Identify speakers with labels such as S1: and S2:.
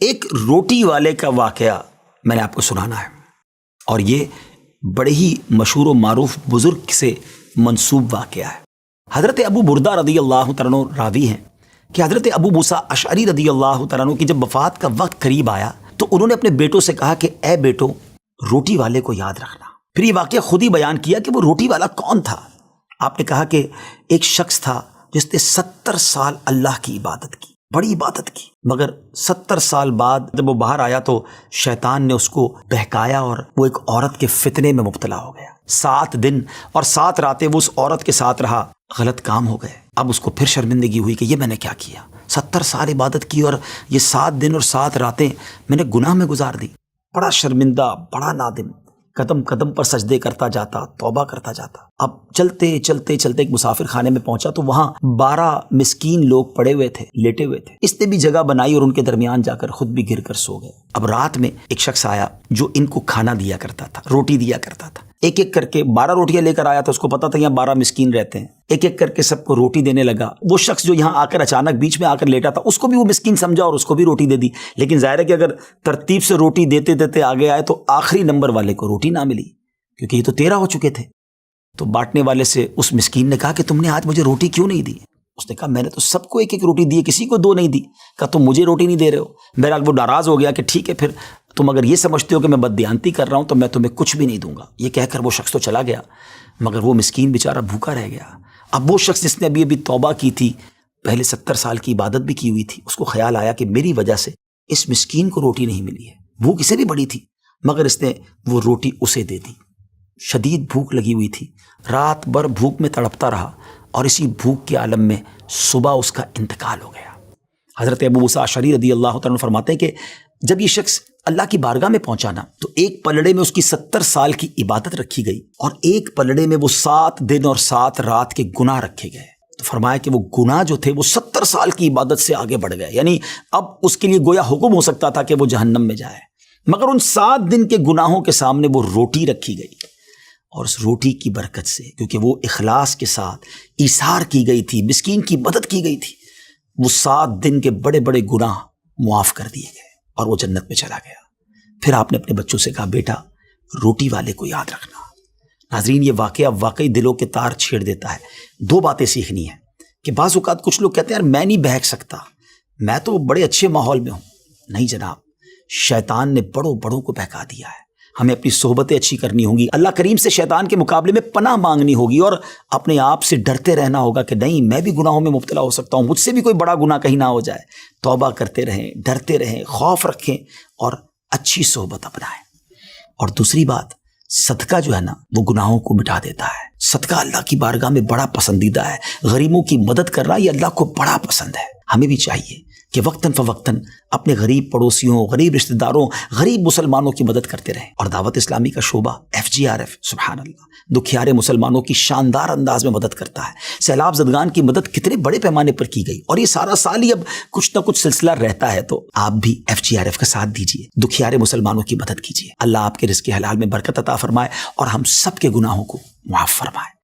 S1: ایک روٹی والے کا واقعہ میں نے آپ کو سنانا ہے، اور یہ بڑے ہی مشہور و معروف بزرگ سے منسوب واقعہ ہے۔ حضرت ابو بردہ رضی اللہ تعالیٰ عنہ راوی ہیں کہ حضرت ابو موسیٰ اشعری رضی اللہ تعالیٰ عنہ کی جب وفات کا وقت قریب آیا تو انہوں نے اپنے بیٹوں سے کہا کہ اے بیٹو، روٹی والے کو یاد رکھنا۔ پھر یہ واقعہ خود ہی بیان کیا کہ وہ روٹی والا کون تھا۔ آپ نے کہا کہ ایک شخص تھا جس نے 70 سال اللہ کی عبادت کی، بڑی عبادت کی، مگر 70 سال بعد جب وہ باہر آیا تو شیطان نے اس کو بہکایا اور وہ ایک عورت کے فتنے میں مبتلا ہو گیا۔ 7 دن اور 7 راتیں وہ اس عورت کے ساتھ رہا، غلط کام ہو گئے۔ اب اس کو پھر شرمندگی ہوئی کہ یہ میں نے کیا کیا، 70 سال عبادت کی اور یہ 7 دن اور 7 راتیں میں نے گناہ میں گزار دی۔ بڑا شرمندہ، بڑا نادم، قدم قدم پر سجدے کرتا جاتا، توبہ کرتا جاتا۔ اب چلتے چلتے چلتے ایک مسافر خانے میں پہنچا تو وہاں 12 مسکین لوگ پڑے ہوئے تھے، لیٹے ہوئے تھے۔ اس نے بھی جگہ بنائی اور ان کے درمیان جا کر خود بھی گر کر سو گئے۔ اب رات میں ایک شخص آیا جو ان کو کھانا دیا کرتا تھا، روٹی دیا کرتا تھا۔ ایک ایک کر کے 12 روٹیاں لے کر آیا تھا، اس کو پتا تھا یہاں 12 مسکین رہتے ہیں۔ ایک ایک کر کے سب کو روٹی دینے لگا۔ وہ شخص جو یہاں آ کر اچانک بیچ میں آ کر لیٹا تھا، اس کو بھی وہ مسکین سمجھا اور اس کو بھی روٹی دے دی۔ لیکن ظاہر ہے کہ اگر ترتیب سے روٹی دیتے دیتے آگے آئے تو آخری نمبر والے کو روٹی نہ ملی، کیونکہ یہ تو 13 ہو چکے تھے۔ تو بانٹنے والے سے اس مسکین نے کہا کہ تم نے آج مجھے روٹی کیوں نہیں دی؟ اس نے کہا میں نے تو سب کو ایک ایک روٹی دی، کسی کو 2 نہیں دی۔ کہا تم مجھے روٹی نہیں دے رہے ہو؟ بہرحال وہ ناراض ہو گیا کہ ٹھیک ہے، پھر تم اگر یہ سمجھتے ہو کہ میں بددیانتی کر رہا ہوں تو میں تمہیں کچھ بھی نہیں دوں گا۔ یہ کہہ کر وہ شخص تو چلا گیا، مگر وہ مسکین بیچارہ بھوکا رہ گیا۔ اب وہ شخص جس نے ابھی توبہ کی تھی، پہلے 70 سال کی عبادت بھی کی ہوئی تھی، اس کو خیال آیا کہ میری وجہ سے اس مسکین کو روٹی نہیں ملی ہے۔ بھوک اسے بھی بڑی تھی، مگر اس نے وہ روٹی اسے دے دی۔ شدید بھوک لگی ہوئی تھی، رات بھر بھوک میں تڑپتا رہا، اور اسی بھوک کے عالم میں صبح اس کا انتقال ہو گیا۔ حضرت ابو موسیٰ اشعری رضی اللہ تعالیٰ عنہ فرماتے ہیں کہ جب یہ شخص اللہ کی بارگاہ میں پہنچا نا تو ایک پلڑے میں اس کی 70 سال کی عبادت رکھی گئی، اور ایک پلڑے میں وہ 7 دن اور 7 رات کے گناہ رکھے گئے۔ تو فرمایا کہ وہ گناہ جو تھے وہ 70 سال کی عبادت سے آگے بڑھ گئے، یعنی اب اس کے لیے گویا حکم ہو سکتا تھا کہ وہ جہنم میں جائے، مگر ان 7 دن کے گناہوں کے سامنے وہ روٹی رکھی گئی، اور اس روٹی کی برکت سے، کیونکہ وہ اخلاص کے ساتھ ایثار کی گئی تھی، مسکین کی مدد کی گئی تھی، وہ 7 دن کے بڑے بڑے گناہ معاف کر دیے گئے اور وہ جنت میں چلا گیا۔ پھر آپ نے اپنے بچوں سے کہا بیٹا روٹی والے کو یاد رکھنا۔ ناظرین، یہ واقعہ واقعی دلوں کے تار چھیڑ دیتا ہے۔ 2 باتیں سیکھنی ہیں کہ بعض اوقات کچھ لوگ کہتے ہیں یار میں نہیں بہک سکتا، میں تو بڑے اچھے ماحول میں ہوں۔ نہیں جناب، شیطان نے بڑوں بڑوں کو بہکا دیا ہے۔ ہمیں اپنی صحبتیں اچھی کرنی ہوں گی، اللہ کریم سے شیطان کے مقابلے میں پناہ مانگنی ہوگی، اور اپنے آپ سے ڈرتے رہنا ہوگا کہ نہیں میں بھی گناہوں میں مبتلا ہو سکتا ہوں، مجھ سے بھی کوئی بڑا گناہ کہیں نہ ہو جائے۔ توبہ کرتے رہیں، ڈرتے رہیں، خوف رکھیں اور اچھی صحبت اپنائیں۔ اور دوسری بات، صدقہ جو ہے نا وہ گناہوں کو مٹا دیتا ہے۔ صدقہ اللہ کی بارگاہ میں بڑا پسندیدہ ہے، غریبوں کی مدد کرنا یہ اللہ کو بڑا پسند ہے۔ ہمیں بھی چاہیے کہ وقتاً فوقتاً اپنے غریب پڑوسیوں، غریب رشتہ داروں، غریب مسلمانوں کی مدد کرتے رہیں۔ اور دعوت اسلامی کا شعبہ FGRF سبحان اللہ دکھیارے مسلمانوں کی شاندار انداز میں مدد کرتا ہے۔ سیلاب زدگان کی مدد کتنے بڑے پیمانے پر کی گئی، اور یہ سارا سال ہی اب کچھ نہ کچھ سلسلہ رہتا ہے، تو آپ بھی FGRF کا ساتھ دیجیے، دکھیارے مسلمانوں کی مدد کیجیے۔ اللہ آپ کے رزق حلال میں برکت عطا فرمائے اور ہم سب کے گناہوں کو معاف فرمائے۔